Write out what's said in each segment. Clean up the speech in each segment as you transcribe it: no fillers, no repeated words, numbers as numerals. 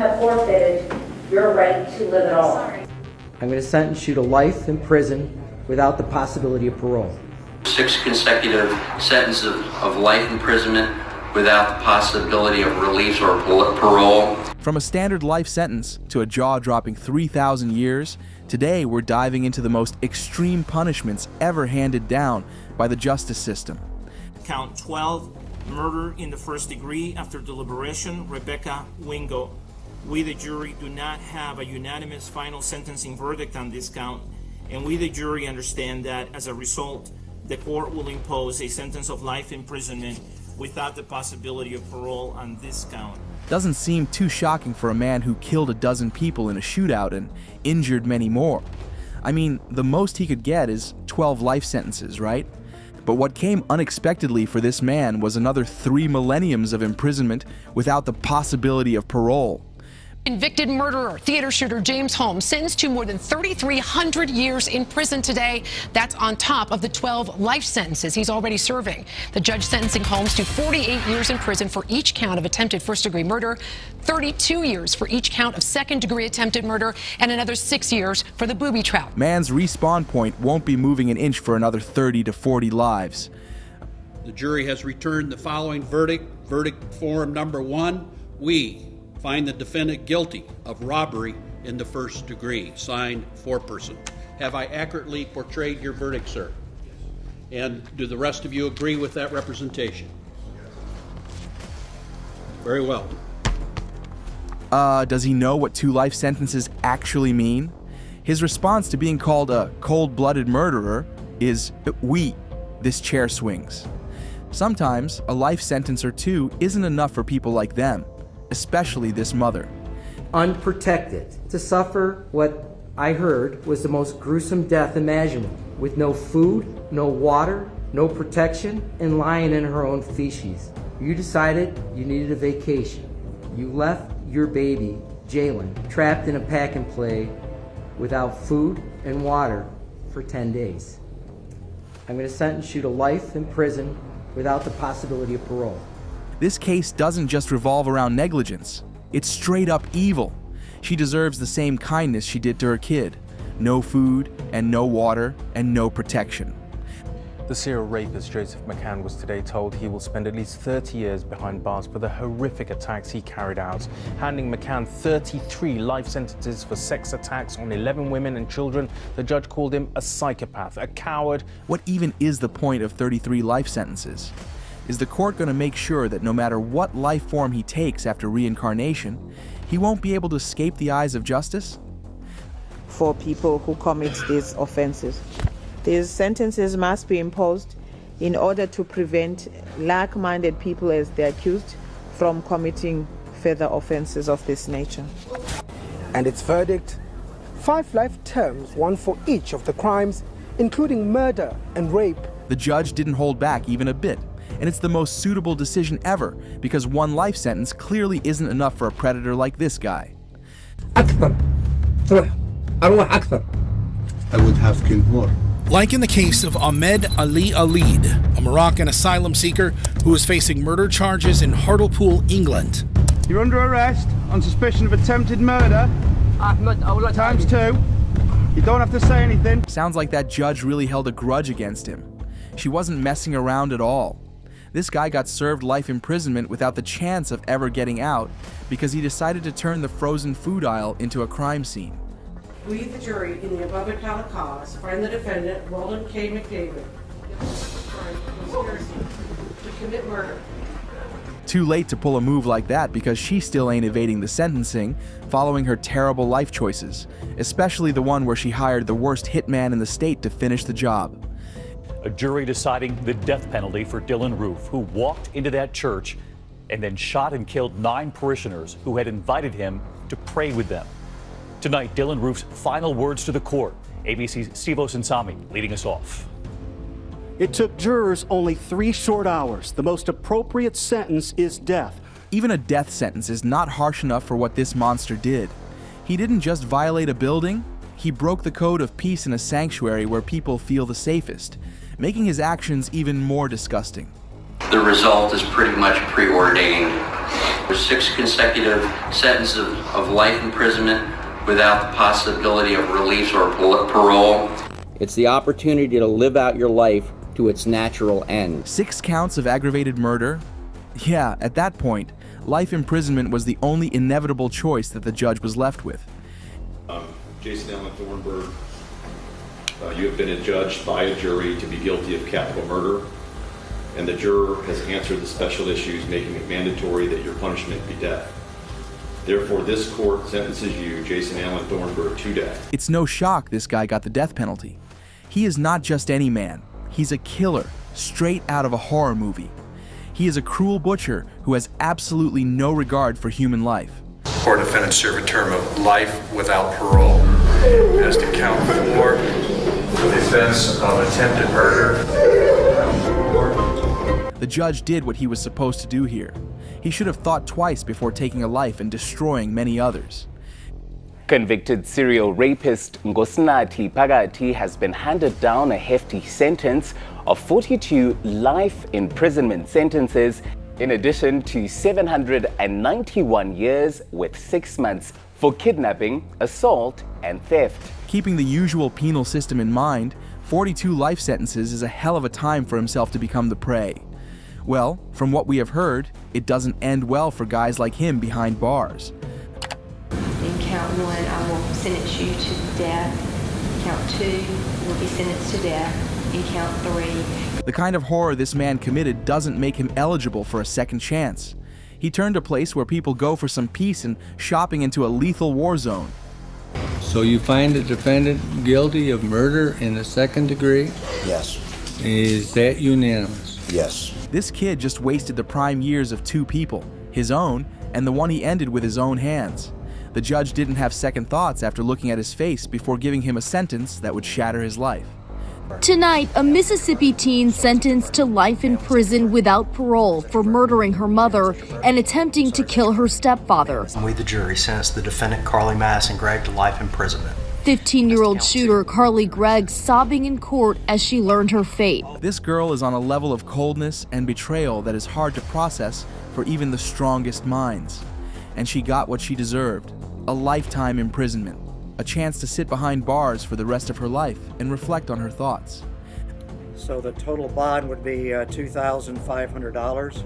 have forfeited your right to live at all. I'm going to sentence you to life in prison without the possibility of parole. 6 consecutive sentences of life imprisonment without the possibility of release or parole. From a standard life sentence to a jaw-dropping 3,000 years, today we're diving into the most extreme punishments ever handed down by the justice system. Count 12, murder in the first degree. After deliberation, Rebecca Wingo. We, the jury, do not have a unanimous final sentencing verdict on this count, and we, the jury, understand that as a result, the court will impose a sentence of life imprisonment without the possibility of parole on this count. Doesn't seem too shocking for a man who killed a dozen people in a shootout and injured many more. I mean, the most he could get is 12 life sentences, right? But what came unexpectedly for this man was another 3 millenniums of imprisonment without the possibility of parole. Convicted murderer, theater shooter James Holmes sentenced to more than 3,300 years in prison today. That's on top of the 12 life sentences he's already serving. The judge sentencing Holmes to 48 years in prison for each count of attempted first-degree murder, 32 years for each count of second-degree attempted murder, and another 6 years for the booby trap. Man's respawn point won't be moving an inch for another 30 to 40 lives. The jury has returned the following verdict. Verdict form number 1, we find the defendant guilty of robbery in the first degree. Signed, foreperson. Have I accurately portrayed your verdict, sir? And do the rest of you agree with that representation? Very well. Does he know what 2 life sentences actually mean? His response to being called a cold-blooded murderer is, "Oui, this chair swings." Sometimes a life sentence or 2 isn't enough for people like them, especially this mother. Unprotected, to suffer what I heard was the most gruesome death imaginable, with no food, no water, no protection, and lying in her own feces. You decided you needed a vacation. You left your baby, Jalen, trapped in a pack-and-play without food and water for 10 days. I'm going to sentence you to life in prison without the possibility of parole. This case doesn't just revolve around negligence. It's straight up evil. She deserves the same kindness she did to her kid. No food, and no water, and no protection. The serial rapist Joseph McCann was today told he will spend at least 30 years behind bars for the horrific attacks he carried out, handing McCann 33 life sentences for sex attacks on 11 women and children. The judge called him a psychopath, a coward. What even is the point of 33 life sentences? Is the court going to make sure that no matter what life form he takes after reincarnation, he won't be able to escape the eyes of justice? For people who commit these offenses, these sentences must be imposed in order to prevent like-minded people, as the accused, from committing further offenses of this nature. And its verdict? 5 life terms, 1 for each of the crimes, including murder and rape. The judge didn't hold back even a bit. And it's the most suitable decision ever, because 1 life sentence clearly isn't enough for a predator like this guy. I would have killed more. Like in the case of Ahmed Ali Alid, a Moroccan asylum seeker who is facing murder charges in Hartlepool, England. You're under arrest on suspicion of attempted murder. Times 2. You don't have to say anything. Sounds like that judge really held a grudge against him. She wasn't messing around at all. This guy got served life imprisonment without the chance of ever getting out because he decided to turn the frozen food aisle into a crime scene. We, the jury, in the above account of cause, find the defendant, Roland K. McDavid, conspiracy to commit murder. Too late to pull a move like that because she still ain't evading the sentencing following her terrible life choices, especially the one where she hired the worst hitman in the state to finish the job. A jury deciding the death penalty for Dylan Roof, who walked into that church and then shot and killed 9 parishioners who had invited him to pray with them. Tonight, Dylan Roof's final words to the court. ABC's Steve Osunsami leading us off. It took jurors only 3 short hours. The most appropriate sentence is death. Even a death sentence is not harsh enough for what this monster did. He didn't just violate a building, he broke the code of peace in a sanctuary where people feel the safest, making his actions even more disgusting. The result is pretty much preordained. with 6 consecutive sentences of life imprisonment without the possibility of release or parole. It's the opportunity to live out your life to its natural end. 6 counts of aggravated murder? Yeah, at that point, life imprisonment was the only inevitable choice that the judge was left with. Jason Allen Thornburg, you have been adjudged by a jury to be guilty of capital murder, and the juror has answered the special issues, making it mandatory that your punishment be death. Therefore, this court sentences you, Jason Allen Thornburg, to death. It's no shock this guy got the death penalty. He is not just any man. He's a killer, straight out of a horror movie. He is a cruel butcher who has absolutely no regard for human life. Court defendants serve a term of life without parole. As to count 4, the offense of attempted murder. The judge did what he was supposed to do here. He should have thought twice before taking a life and destroying many others. Convicted serial rapist Nkosinathi Phakathi has been handed down a hefty sentence of 42 life imprisonment sentences, in addition to 791 years with 6 months for kidnapping, assault, and theft. Keeping the usual penal system in mind, 42 life sentences is a hell of a time for himself to become the prey. Well, from what we have heard, it doesn't end well for guys like him behind bars. In count 1, I will sentence you to death. Count 2, you will be sentenced to death. In count 3. The kind of horror this man committed doesn't make him eligible for a second chance. He turned a place where people go for some peace and shopping into a lethal war zone. So you find the defendant guilty of murder in the 2nd degree? Yes. Is that unanimous? Yes. This kid just wasted the prime years of 2 people, his own and the one he ended with his own hands. The judge didn't have second thoughts after looking at his face before giving him a sentence that would shatter his life. Tonight, a Mississippi teen sentenced to life in prison without parole for murdering her mother and attempting to kill her stepfather. We, the jury, sentenced the defendant, Carly Madison Gregg, to life imprisonment. 15-year-old shooter Carly Gregg sobbing in court as she learned her fate. This girl is on a level of coldness and betrayal that is hard to process for even the strongest minds. And she got what she deserved, a lifetime imprisonment. A chance to sit behind bars for the rest of her life and reflect on her thoughts. So the total bond would be $2,500,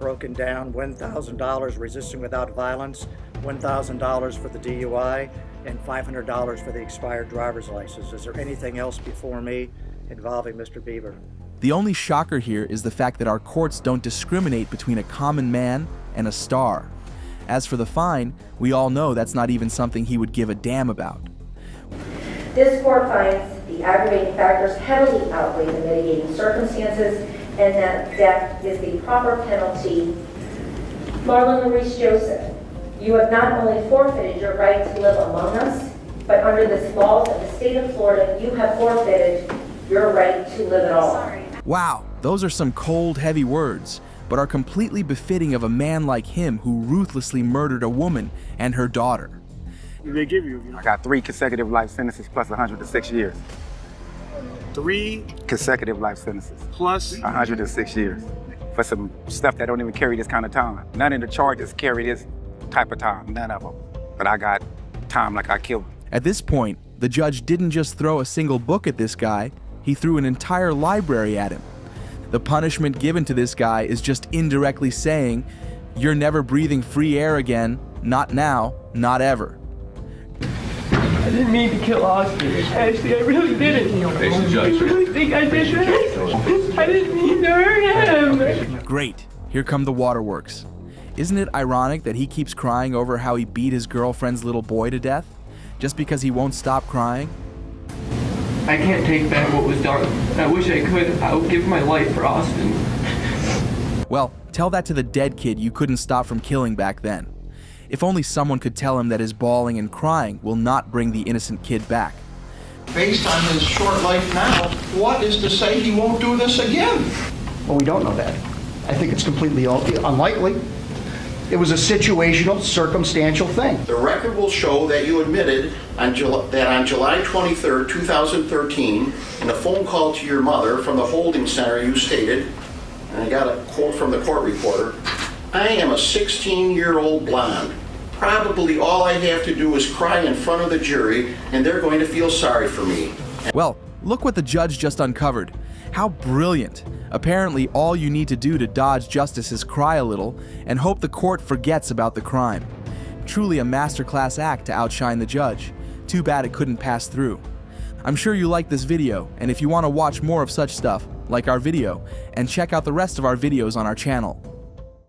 broken down $1,000 resisting without violence, $1,000 for the DUI, and $500 for the expired driver's license. Is there anything else before me involving Mr. Beaver? The only shocker here is the fact that our courts don't discriminate between a common man and a star. As for the fine, we all know that's not even something he would give a damn about. This court finds the aggravating factors heavily outweigh the mitigating circumstances and that death is the proper penalty. Marlon Maurice Joseph, you have not only forfeited your right to live among us, but under the laws of the state of Florida, you have forfeited your right to live at all. Wow, those are some cold, heavy words, but are completely befitting of a man like him who ruthlessly murdered a woman and her daughter. They give you? I got 3 consecutive life sentences plus 106 years. 3 consecutive life sentences plus 106 years for some stuff that don't even carry this kind of time. None of the charges carry this type of time, none of them. But I got time like I killed him. At this point, the judge didn't just throw a single book at this guy, he threw an entire library at him. The punishment given to this guy is just indirectly saying, you're never breathing free air again, not now, not ever. I didn't mean to kill Austin. Ashley, I really didn't. I really think I did that. I didn't mean to hurt him. Great, here come the waterworks. Isn't it ironic that he keeps crying over how he beat his girlfriend's little boy to death? Just because he won't stop crying? I can't take back what was done. I wish I could. I would give my life for Austin. Well, tell that to the dead kid you couldn't stop from killing back then. If only someone could tell him that his bawling and crying will not bring the innocent kid back. Based on his short life now, what is to say he won't do this again? Well, we don't know that. I think it's completely unlikely. It was a situational, circumstantial thing. The record will show that you admitted that on July 23rd, 2013, in a phone call to your mother from the holding center, you stated, and I got a quote from the court reporter, I am a 16-year-old blonde. Probably all I have to do is cry in front of the jury, and they're going to feel sorry for me. Well, look what the judge just uncovered. How brilliant. Apparently, all you need to do to dodge justice is cry a little and hope the court forgets about the crime. Truly a masterclass act to outshine the judge. Too bad it couldn't pass through. I'm sure you liked this video, and if you want to watch more of such stuff, like our video, and check out the rest of our videos on our channel.